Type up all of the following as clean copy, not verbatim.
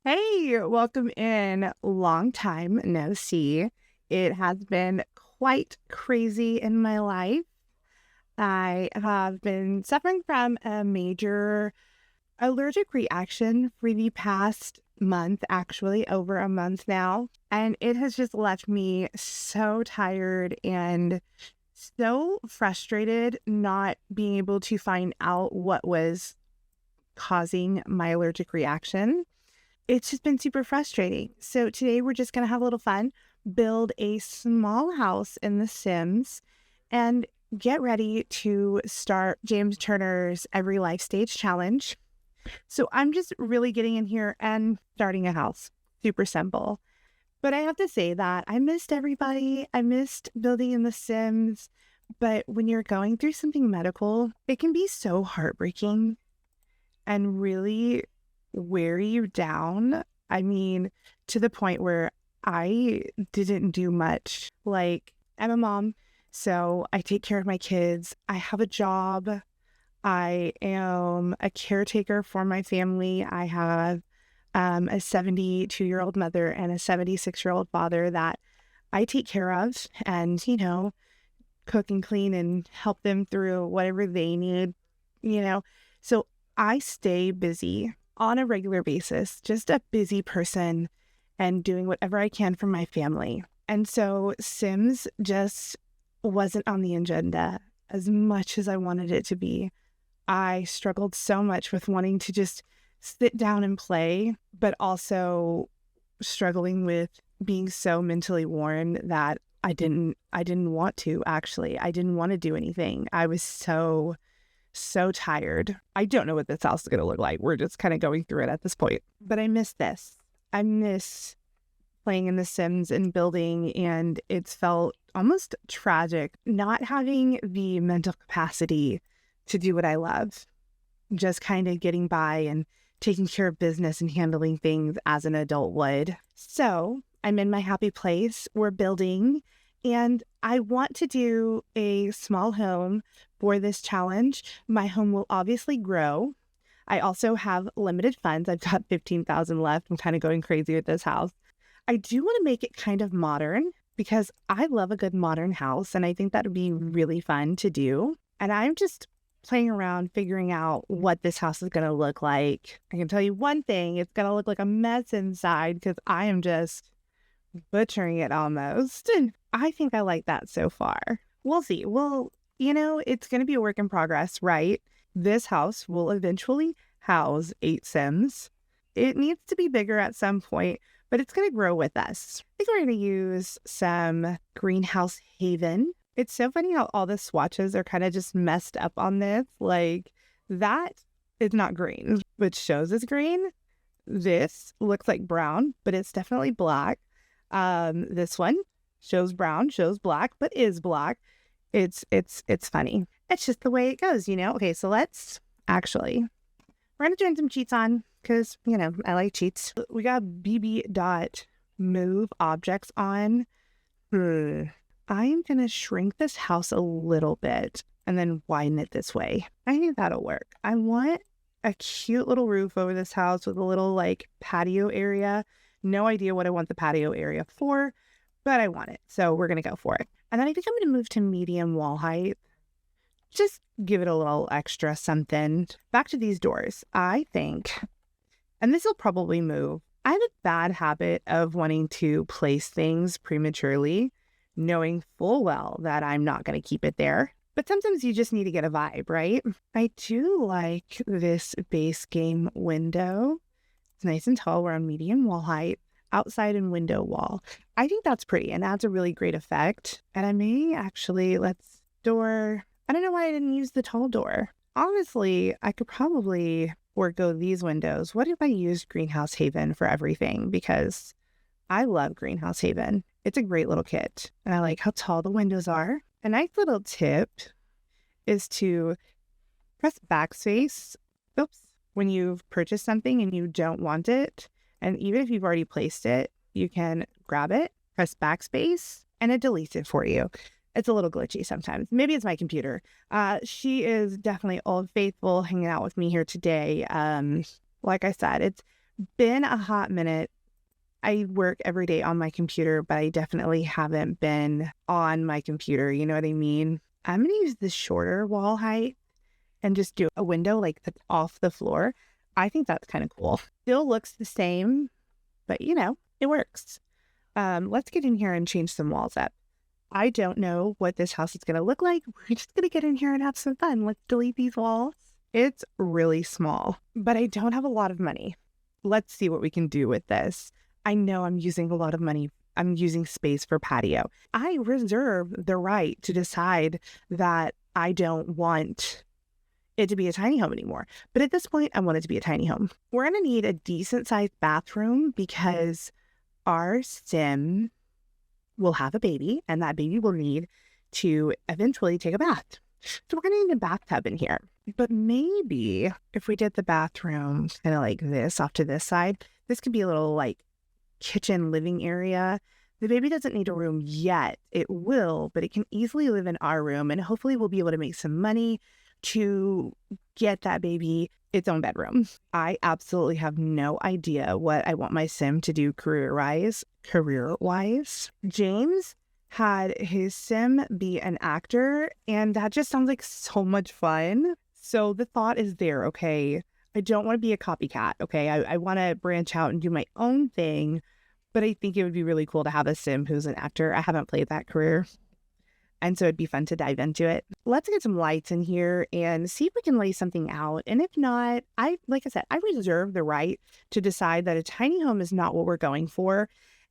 Hey, welcome in. Long time no see. It has been quite crazy in my life. I have been suffering from a major allergic reaction for the past month, actually, over a month now. And it has just left me so tired and so frustrated not being able to find out what was causing my allergic reaction. It's just been super frustrating. So today we're just going to have a little fun, build a small house in The Sims, and get ready to start James Turner's Every Life Stage Challenge. So I'm just really getting in here and starting a house. Super simple. But I have to say that I missed everybody. I missed building in The Sims. But when you're going through something medical, it can be so heartbreaking and really wear you down. I mean, to the point where I didn't do much. Like, I'm a mom, so I take care of my kids. I have a job. I am a caretaker for my family. I have a 72-year-old mother and a 76-year-old father that I take care of and, cook and clean and help them through whatever they need, you know. So I stay busy on a regular basis, just a busy person and doing whatever I can for my family. And so Sims just wasn't on the agenda as much as I wanted it to be. I struggled so much with wanting to just sit down and play, but also struggling with being so mentally worn that I didn't want to, actually. I didn't want to do anything. I was so tired. I don't know what this house is going to look like. We're just kind of going through it at this point. But I miss this. I miss playing in The Sims and building, and it's felt almost tragic not having the mental capacity to do what I love. Just kind of getting by and taking care of business and handling things as an adult would. So I'm in my happy place. We're building, and I want to do a small home for this challenge. My home will obviously grow. I also have limited funds. I've got 15,000 left. I'm kind of going crazy with this house. I do want to make it kind of modern because I love a good modern house, and I think that would be really fun to do. And I'm just playing around, figuring out what this house is going to look like. I can tell you one thing, it's going to look like a mess inside because I am just butchering it almost. And I think I like that so far. We'll see. Well, it's going to be a work in progress, right? This house will eventually house 8 Sims. It needs to be bigger at some point, but it's going to grow with us. I think we're going to use some Greenhouse Haven. It's so funny how all the swatches are kind of just messed up on this. Like, that is not green, which shows as green. This looks like brown, but it's definitely black. This one shows brown, shows black, but is black. It's funny. It's just the way it goes, Okay, so let's we're going to turn some cheats on because, I like cheats. We got BB dot move objects on. I'm going to shrink this house a little bit and then widen it this way. I think that'll work. I want a cute little roof over this house with a little patio area. No idea what I want the patio area for, but I want it. So we're going to go for it. And then I think I'm going to move to medium wall height. Just give it a little extra something. Back to these doors. I think, and this will probably move, I have a bad habit of wanting to place things prematurely, knowing full well that I'm not going to keep it there. But sometimes you just need to get a vibe, right? I do like this base game window. It's nice and tall. We're on medium wall height, outside and window wall. I think that's pretty and adds a really great effect. And I may actually, door. I don't know why I didn't use the tall door. Honestly, I could probably forego these windows. What if I used Greenhouse Haven for everything? Because I love Greenhouse Haven. It's a great little kit. And I like how tall the windows are. A nice little tip is to press backspace. When you've purchased something and you don't want it, and even if you've already placed it, you can grab it, press backspace, and it deletes it for you. It's a little glitchy sometimes. Maybe it's my computer. She is definitely old faithful hanging out with me here today. Like I said, it's been a hot minute. I work every day on my computer, but I definitely haven't been on my computer. You know what I mean? I'm going to use the shorter wall height and just do a window like that's off the floor. I think that's kind of cool. Still looks the same, but it works. Let's get in here and change some walls up. I don't know what this house is going to look like. We're just going to get in here and have some fun. Let's delete these walls. It's really small, but I don't have a lot of money. Let's see what we can do with this. I know I'm using a lot of money. I'm using space for patio. I reserve the right to decide that I don't want it to be a tiny home anymore. But at this point, I want it to be a tiny home. We're going to need a decent sized bathroom because our sim will have a baby and that baby will need to eventually take a bath. So we're going to need a bathtub in here. But maybe if we did the bathroom kind of like this off to this side, this could be a little like kitchen living area. The baby doesn't need a room yet. It will, but it can easily live in our room, and hopefully we'll be able to make some money to get that baby its own bedroom. I absolutely have no idea what I want my sim to do career-wise. James had his sim be an actor, and that just sounds like so much fun. So the thought is there, okay? I don't want to be a copycat, okay? I want to branch out and do my own thing, but I think it would be really cool to have a sim who's an actor. I haven't played that career, and so it'd be fun to dive into it. Let's get some lights in here and see if we can lay something out. And if not, like I said, I reserve the right to decide that a tiny home is not what we're going for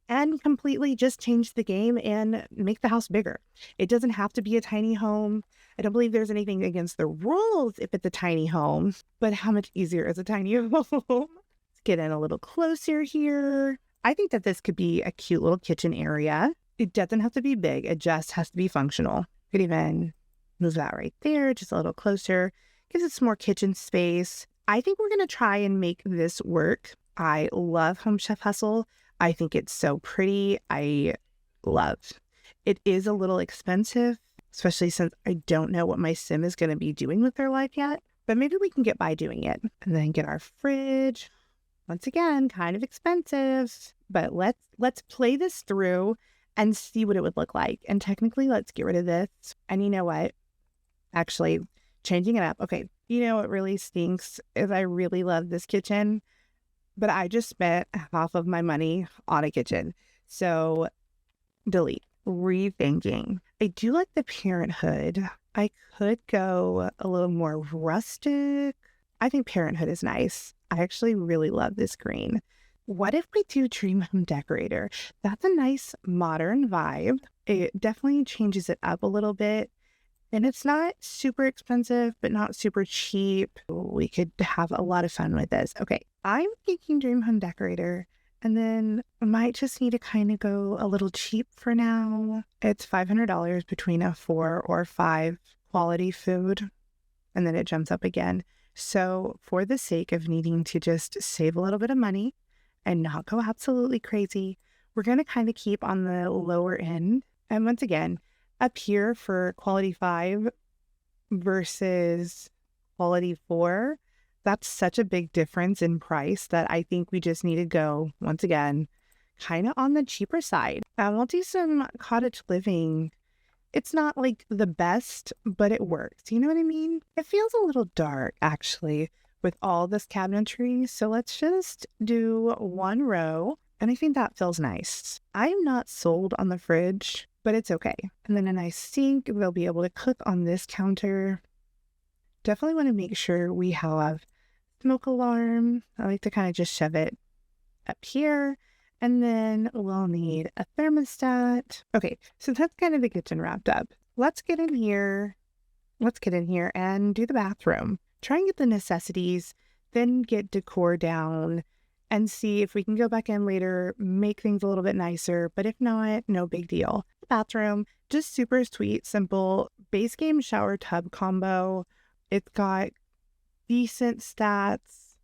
and completely just change the game and make the house bigger. It doesn't have to be a tiny home. I don't believe there's anything against the rules if it's a tiny home, but how much easier is a tiny home? Let's get in a little closer here. I think that this could be a cute little kitchen area. It doesn't have to be big. It just has to be functional. Could even move that right there, just a little closer. Gives it some more kitchen space. I think we're going to try and make this work. I love Home Chef Hustle. I think it's so pretty. I love. It is a little expensive, especially since I don't know what my sim is going to be doing with their life yet. But maybe we can get by doing it. And then get our fridge. Once again, kind of expensive. But let's play this through and see what it would look like. And technically, let's get rid of this. And you know what? Actually, changing it up. Okay, you know what really stinks is I really love this kitchen, but I just spent half of my money on a kitchen. So delete. Rethinking. I do like the Parenthood. I could go a little more rustic. I think Parenthood is nice. I actually really love this green. What if we do Dream Home Decorator? That's a nice modern vibe. It definitely changes it up a little bit. And it's not super expensive, but not super cheap. We could have a lot of fun with this. Okay, I'm thinking Dream Home Decorator. And then I might just need to kind of go a little cheap for now. It's $500 between a 4 or 5 quality food. And then it jumps up again. So for the sake of needing to just save a little bit of money and not go absolutely crazy, we're going to kind of keep on the lower end. And once again, up here for quality 5 versus quality 4, that's such a big difference in price that I think we just need to go, once again, kind of on the cheaper side. We'll do some cottage living. It's not like the best, but it works. You know what I mean? It feels a little dark, actually, with all this cabinetry. So let's just do one row. And I think that feels nice. I'm not sold on the fridge, but it's okay. And then a nice sink. They'll be able to cook on this counter. Definitely want to make sure we have smoke alarm. I like to kind of just shove it up here. And then we'll need a thermostat. Okay, so that's kind of the kitchen wrapped up. Let's get in here. And do the bathroom. Try and get the necessities, then get decor down and see if we can go back in later, make things a little bit nicer. But if not, no big deal. Bathroom, just super sweet, simple, base game shower tub combo. It's got decent stats.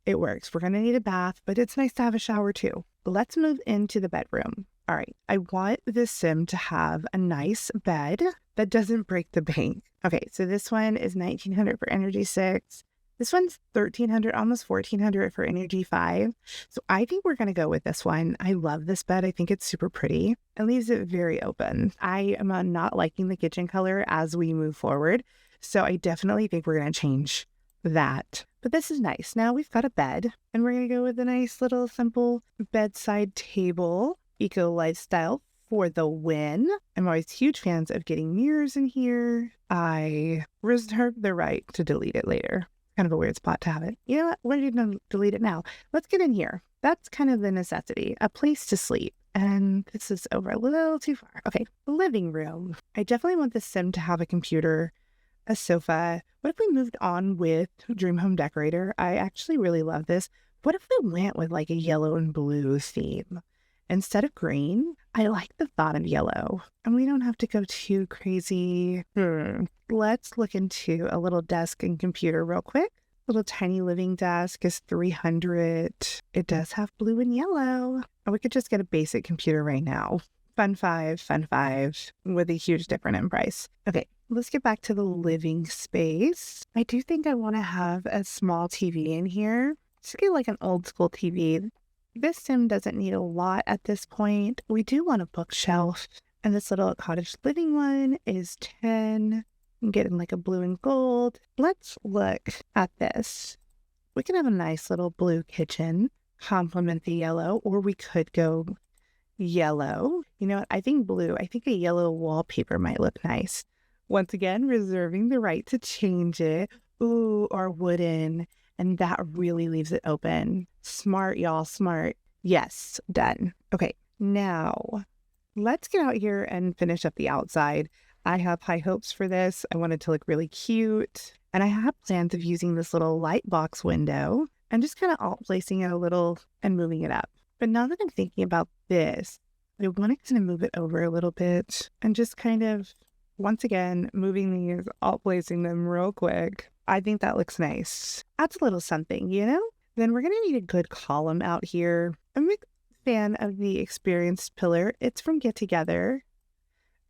It works. We're going to need a bath, but it's nice to have a shower too. Let's move into the bedroom. All right. I want this sim to have a nice bed that doesn't break the bank. Okay. So this one is $1,900 for Energy 6. This one's $1,300, almost $1,400 for Energy 5. So I think we're going to go with this one. I love this bed. I think it's super pretty. It leaves it very open. I am not liking the kitchen color as we move forward. So I definitely think we're going to change that. But this is nice. Now we've got a bed, and we're going to go with a nice little simple bedside table. Eco lifestyle for the win. I'm always huge fans of getting mirrors in here. I reserve the right to delete it later. Kind of a weird spot to have it. You know what? We're going to delete it now. Let's get in here. That's kind of the necessity. A place to sleep. And this is over a little too far. Okay, living room. I definitely want this sim to have a computer, a sofa. What if we moved on with Dream Home Decorator? I actually really love this. What if we went with like a yellow and blue theme? Instead of green, I like the thought of yellow. And we don't have to go too crazy. Let's look into a little desk and computer real quick. Little tiny living desk is $300. It does have blue and yellow. And we could just get a basic computer right now. Fun five, with a huge difference in price. Okay, let's get back to the living space. I do think I want to have a small TV in here. Just get like an old school TV. This sim doesn't need a lot at this point. We do want a bookshelf. And this little cottage living one is $10. I'm getting like a blue and gold. Let's look at this. We can have a nice little blue kitchen, complement the yellow, or we could go yellow. You know what? I think blue. I think a yellow wallpaper might look nice. Once again, reserving the right to change it. Ooh, or wooden. And that really leaves it open. Smart, y'all, smart. Yes, done. Okay, now let's get out here and finish up the outside. I have high hopes for this. I want it to look really cute. And I have plans of using this little light box window and just kind of alt placing it a little and moving it up. But now that I'm thinking about this, I want to kind of move it over a little bit and just kind of, once again, moving these, alt placing them real quick. I think that looks nice. Adds a little something, you know? Then we're going to need a good column out here. I'm a big fan of the Experienced pillar. It's from Get Together.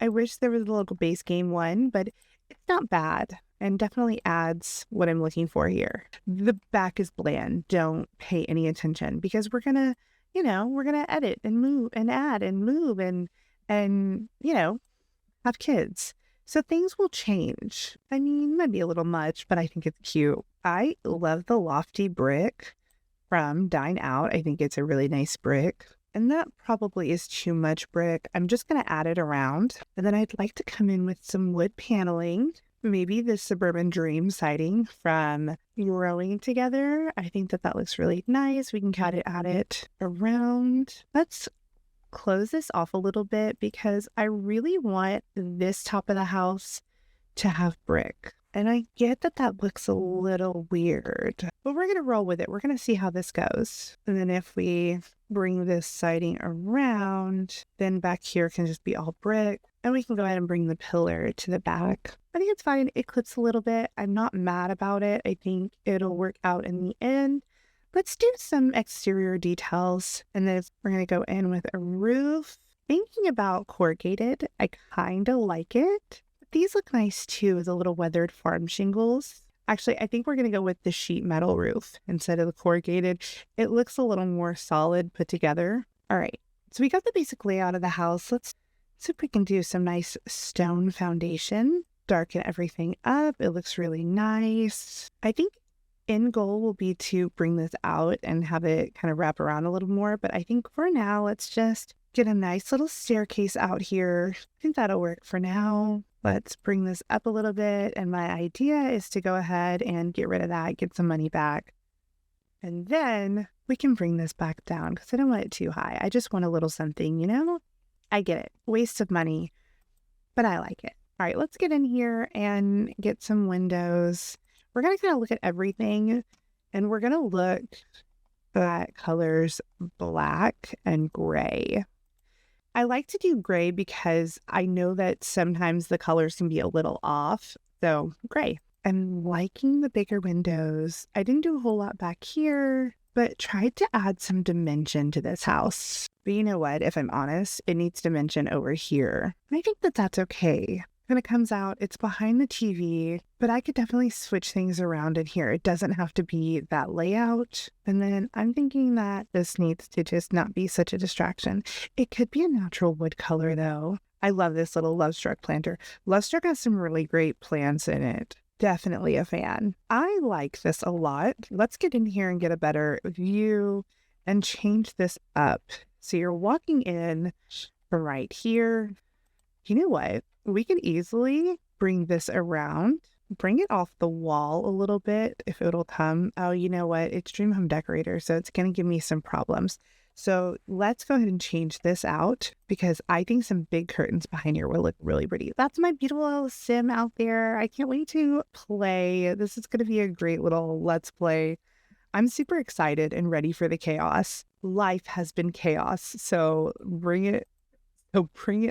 I wish there was a little base game one, but it's not bad and definitely adds what I'm looking for here. The back is bland. Don't pay any attention because we're going to, we're going to edit and move and add and move and, have kids. So things will change. I mean, might be a little much, but I think it's cute. I love the lofty brick from Dine Out. I think it's a really nice brick. And that probably is too much brick. I'm just going to add it around. And then I'd like to come in with some wood paneling. Maybe the Suburban Dream siding from Growing Together. I think that looks really nice. We can add it around. Let's close this off a little bit because I really want this top of the house to have brick. And I get that looks a little weird, but we're going to roll with it. We're going to see how this goes. And then if we bring this siding around, then back here can just be all brick. And we can go ahead and bring the pillar to the back. I think it's fine. It clips a little bit. I'm not mad about it. I think it'll work out in the end. Let's do some exterior details. And then we're going to go in with a roof. Thinking about corrugated, I kind of like it. These look nice too as a little weathered farm shingles. Actually, I think we're going to go with the sheet metal roof instead of the corrugated. It looks a little more solid put together. All right, so we got the basic layout of the house. Let's see if we can do some nice stone foundation. Darken everything up. It looks really nice. I think end goal will be to bring this out and have it kind of wrap around a little more. But I think for now, let's just get a nice little staircase out here. I think that'll work for now. Let's bring this up a little bit. And my idea is to go ahead and get rid of that, get some money back. And then we can bring this back down because I don't want it too high. I just want a little something, I get it. Waste of money, but I like it. All right, let's get in here and get some windows. We're going to kind of look at everything and we're going to look at colors black and gray. I like to do gray because I know that sometimes the colors can be a little off. So gray. I'm liking the bigger windows. I didn't do a whole lot back here, but tried to add some dimension to this house. But you know what? If I'm honest, it needs dimension over here. And I think that that's okay. kind of comes out. It's behind the TV, but I could definitely switch things around in here. It doesn't have to be that layout. And then I'm thinking that this needs to just not be such a distraction. It could be a natural wood color though. I love this little Lovestruck planter. Lovestruck has some really great plants in it. Definitely a fan. I like this a lot. Let's get in here and get a better view and change this up. So you're walking in from right here. You know what? We could easily bring this around, bring it off the wall a little bit if it'll come. Oh, you know what? It's Dream Home Decorator, so it's going to give me some problems. So let's go ahead and change this out because I think some big curtains behind here will look really pretty. That's my beautiful little sim out there. I can't wait to play. This is going to be a great little let's play. I'm super excited and ready for the chaos. Life has been chaos, so bring it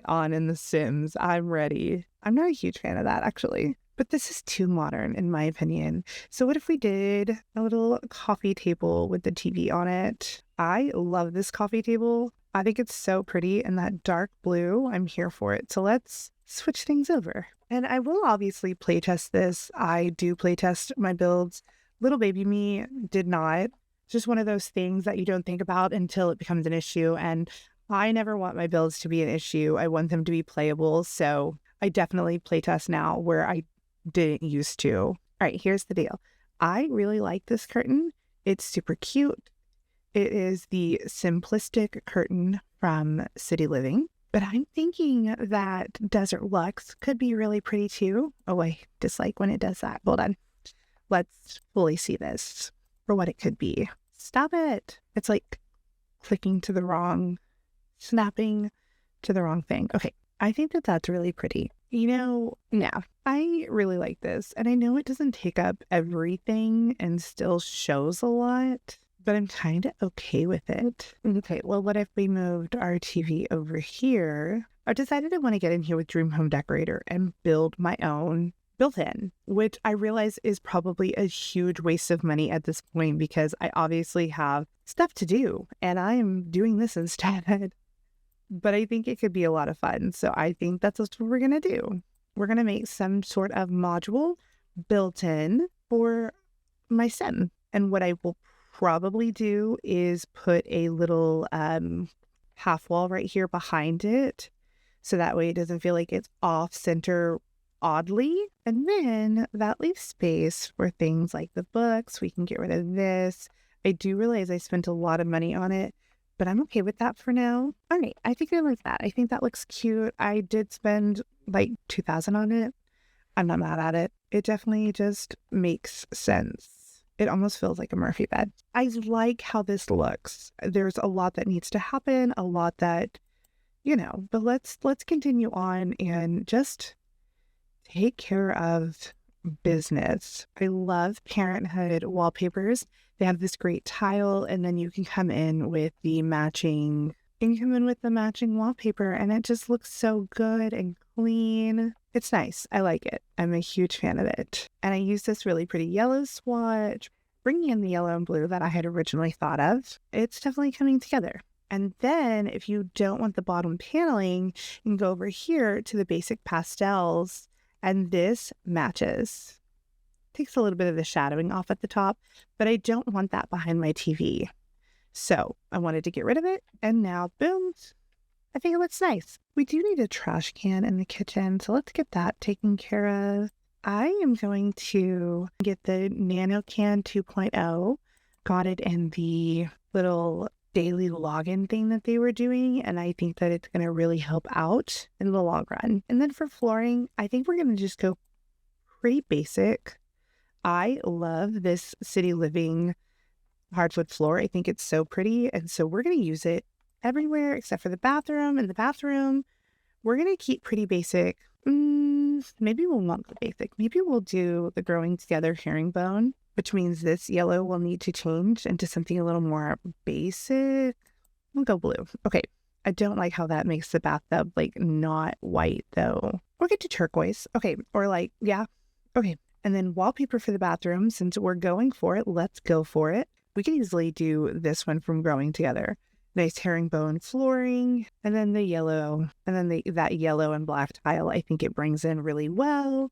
on in The Sims. I'm ready. I'm not a huge fan of that actually, but this is too modern in my opinion. So what if we did a little coffee table with the TV on it? I love this coffee table. I think it's so pretty and that dark blue, I'm here for it. So let's switch things over. And I will obviously playtest this. I do playtest my builds. Little baby me did not. It's just one of those things that you don't think about until it becomes an issue. And I never want my builds to be an issue. I want them to be playable. So I definitely playtest now where I didn't used to. All right, here's the deal. I really like this curtain. It's super cute. It is the simplistic curtain from City Living, but I'm thinking that Desert Luxe could be really pretty too. Oh, I dislike when it does that. Hold on. Let's fully see this for what it could be. Stop it. It's like clicking to the wrong, snapping to the wrong thing. Okay. I think that that's really pretty. Yeah, I really like this. And I know it doesn't take up everything and still shows a lot, but I'm kind of okay with it. Okay, well, what if we moved our TV over here? I decided I want to get in here with Dream Home Decorator and build my own built-in, which I realize is probably a huge waste of money at this point because I obviously have stuff to do and I am doing this instead. But I think it could be a lot of fun. So I think that's what we're going to do. We're going to make some sort of module built in for my sim. And what I will probably do is put a little half wall right here behind it. So that way it doesn't feel like it's off center oddly. And then that leaves space for things like the books. We can get rid of this. I do realize I spent a lot of money on it, but I'm okay with that for now. All right, I think I like that. I think that looks cute. I did spend like $2,000 on it. I'm not mad at it. It definitely just makes sense. It almost feels like a Murphy bed. I like how this looks. There's a lot that needs to happen, a lot that, but let's continue on and just take care of business. I love Parenthood wallpapers. They have this great tile, and then you can come in with the matching wallpaper, and it just looks so good and clean. It's nice. I like it. I'm a huge fan of it. And I use this really pretty yellow swatch, bringing in the yellow and blue that I had originally thought of. It's definitely coming together. And then if you don't want the bottom paneling, you can go over here to the basic pastels, and this matches. Takes a little bit of the shadowing off at the top, but I don't want that behind my TV. So I wanted to get rid of it, and now boom, I think it looks nice. We do need a trash can in the kitchen, so let's get that taken care of. I am going to get the Nano Can 2.0. Got it in the little daily login thing that they were doing, and I think that it's going to really help out in the long run. And then for flooring, I think we're going to just go pretty basic. I love this City Living hardwood floor. I think it's so pretty, and so we're going to use it everywhere except for the bathroom. In the bathroom, we're going to keep pretty basic. Maybe we'll not go basic. Maybe we'll do the Growing Together herringbone, which means this yellow will need to change into something a little more basic. We'll go blue. Okay. I don't like how that makes the bathtub not white though. We'll get to turquoise. Okay. Or okay. And then wallpaper for the bathroom. Since we're going for it, let's go for it. We can easily do this one from Growing Together. nice herringbone flooring, and then the yellow, and then that yellow and black tile, I think it brings in really well.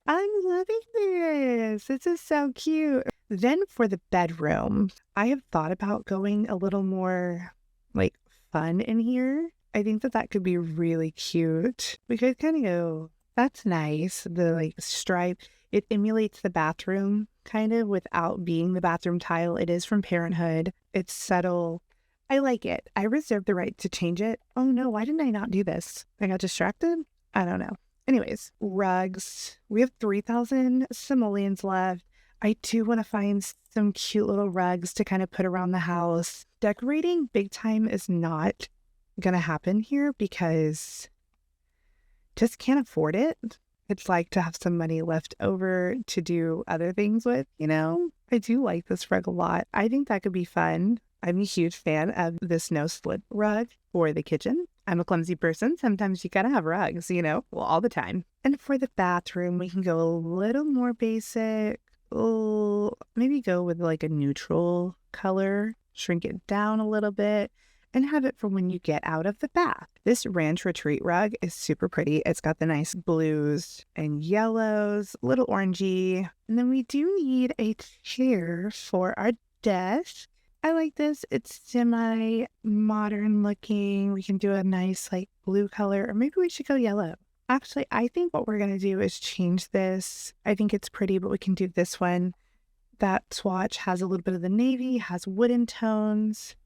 I'm loving this. This is so cute. Then for the bedroom, I have thought about going a little more like fun in here. I think that could be really cute. We could kind of go, that's nice. The like stripe, it emulates the bathroom kind of without being the bathroom tile. It is from Parenthood. It's subtle. I like it. I reserve the right to change it. Oh no, why didn't I not do this? I got distracted? I don't know. Anyways, rugs. We have 3,000 simoleons left. I do want to find some cute little rugs to kind of put around the house. Decorating big time is not going to happen here because just can't afford it. It's like to have some money left over to do other things with, you know? I do like this rug a lot. I think that could be fun. I'm a huge fan of this no-slip rug for the kitchen. I'm a clumsy person. Sometimes you gotta have rugs, you know? Well, all the time. And for the bathroom, we can go a little more basic. Oh, maybe go with like a neutral color, shrink it down a little bit, and have it for when you get out of the bath. This ranch retreat rug is super pretty. It's got the nice blues and yellows, a little orangey. And then we do need a chair for our desk. I like this. It's semi-modern looking. We can do a nice like blue color, or maybe we should go yellow. Actually, I think what we're going to do is change this. I think it's pretty, but we can do this one. That swatch has a little bit of the navy, has wooden tones.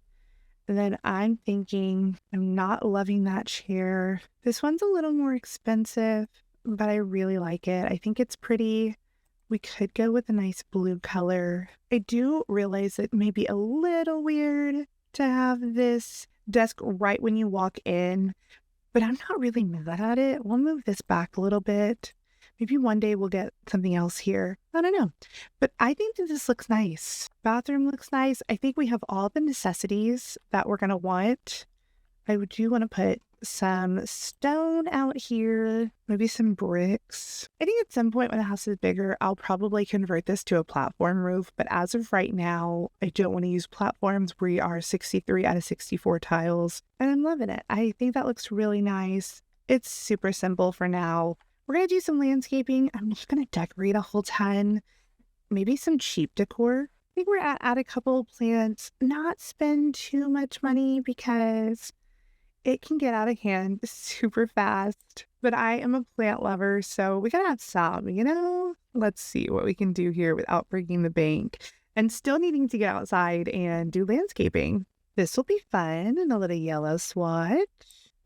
And then I'm thinking, I'm not loving that chair. This one's a little more expensive, but I really like it. I think it's pretty. We could go with a nice blue color. I do realize it may be a little weird to have this desk right when you walk in, but I'm not really mad at it. We'll move this back a little bit. Maybe one day we'll get something else here. I don't know. But I think that this looks nice. Bathroom looks nice. I think we have all the necessities that we're going to want. I do want to put some stone out here, maybe some bricks. I think at some point when the house is bigger, I'll probably convert this to a platform roof. But as of right now, I don't want to use platforms. We are 63 out of 64 tiles, and I'm loving it. I think that looks really nice. It's super simple for now. We're going to do some landscaping. I'm just going to decorate a whole ton. Maybe some cheap decor. I think we're at a couple of plants. Not spend too much money because it can get out of hand super fast. But I am a plant lover, so we got to have some, you know? Let's see what we can do here without breaking the bank and still needing to get outside and do landscaping. This will be fun. And a little yellow swatch.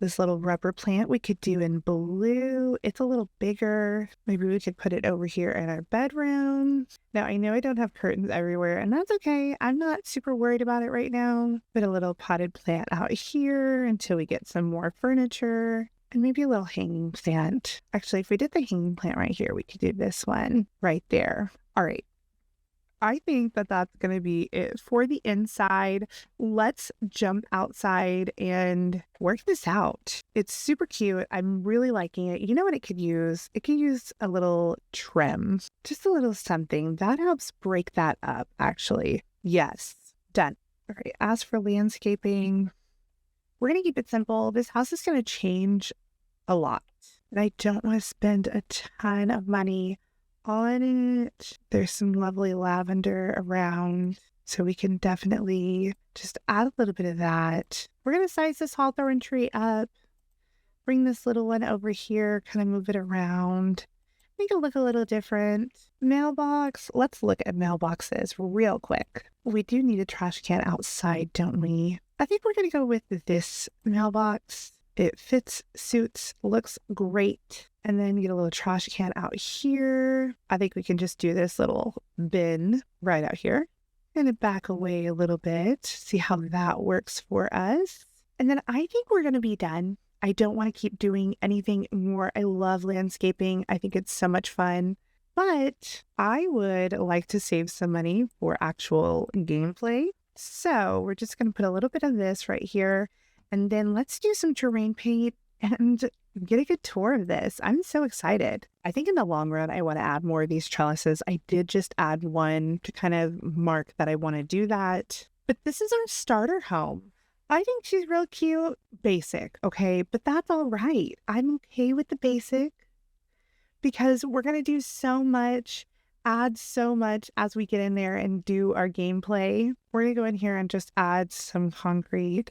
This little rubber plant we could do in blue. It's a little bigger. Maybe we could put it over here in our bedroom. Now, I know I don't have curtains everywhere, and that's okay. I'm not super worried about it right now. Put a little potted plant out here until we get some more furniture. And maybe a little hanging plant. Actually, if we did the hanging plant right here, we could do this one right there. All right. I think that that's going to be it for the inside. Let's jump outside and work this out. It's super cute. I'm really liking it. You know what it could use? It could use a little trim, just a little something that helps break that up, actually. Yes, done. All right, as for landscaping, we're going to keep it simple. This house is going to change a lot, and I don't want to spend a ton of money on it. There's some lovely lavender around, so we can definitely just add a little bit of that. We're going to size this hawthorn tree up, bring this little one over here, kind of move it around, make it look a little different. Mailbox. Let's look at mailboxes real quick. We do need a trash can outside, don't we? I think we're going to go with this mailbox. It fits, suits, looks great. And then get a little trash can out here. I think we can just do this little bin right out here. And back away a little bit, see how that works for us. And then I think we're going to be done. I don't want to keep doing anything more. I love landscaping. I think it's so much fun. But I would like to save some money for actual gameplay. So we're just going to put a little bit of this right here. And then let's do some terrain paint and get a good tour of this. I'm so excited. I think in the long run, I want to add more of these trellises. I did just add one to kind of mark that I want to do that. But this is our starter home. I think she's real cute. Basic, okay? But that's all right. I'm okay with the basic because we're going to do so much, add so much as we get in there and do our gameplay. We're going to go in here and just add some concrete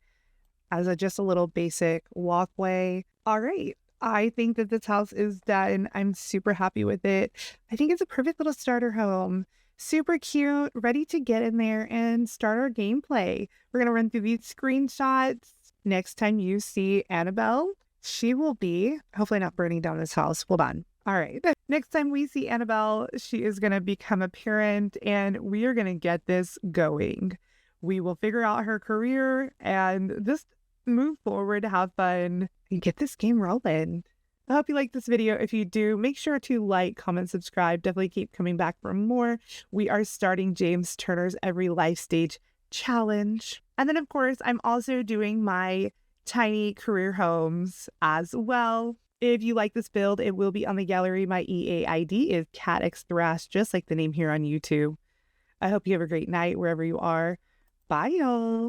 as just a little basic walkway. All right. I think that this house is done. I'm super happy with it. I think it's a perfect little starter home. Super cute, ready to get in there and start our gameplay. We're going to run through these screenshots. Next time you see Annabelle, she will be hopefully not burning down this house. Hold on. All right. Next time we see Annabelle, she is going to become a parent and we are going to get this going. We will figure out her career and just move forward, have fun, and get this game rolling. I hope you like this video. If you do, make sure to like, comment, subscribe. Definitely keep coming back for more. We are starting James Turner's Every Life Stage Challenge. And then, of course, I'm also doing my tiny career homes as well. If you like this build, it will be on the gallery. My EA ID is katxthrash, just like the name here on YouTube. I hope you have a great night wherever you are. Bye, y'all.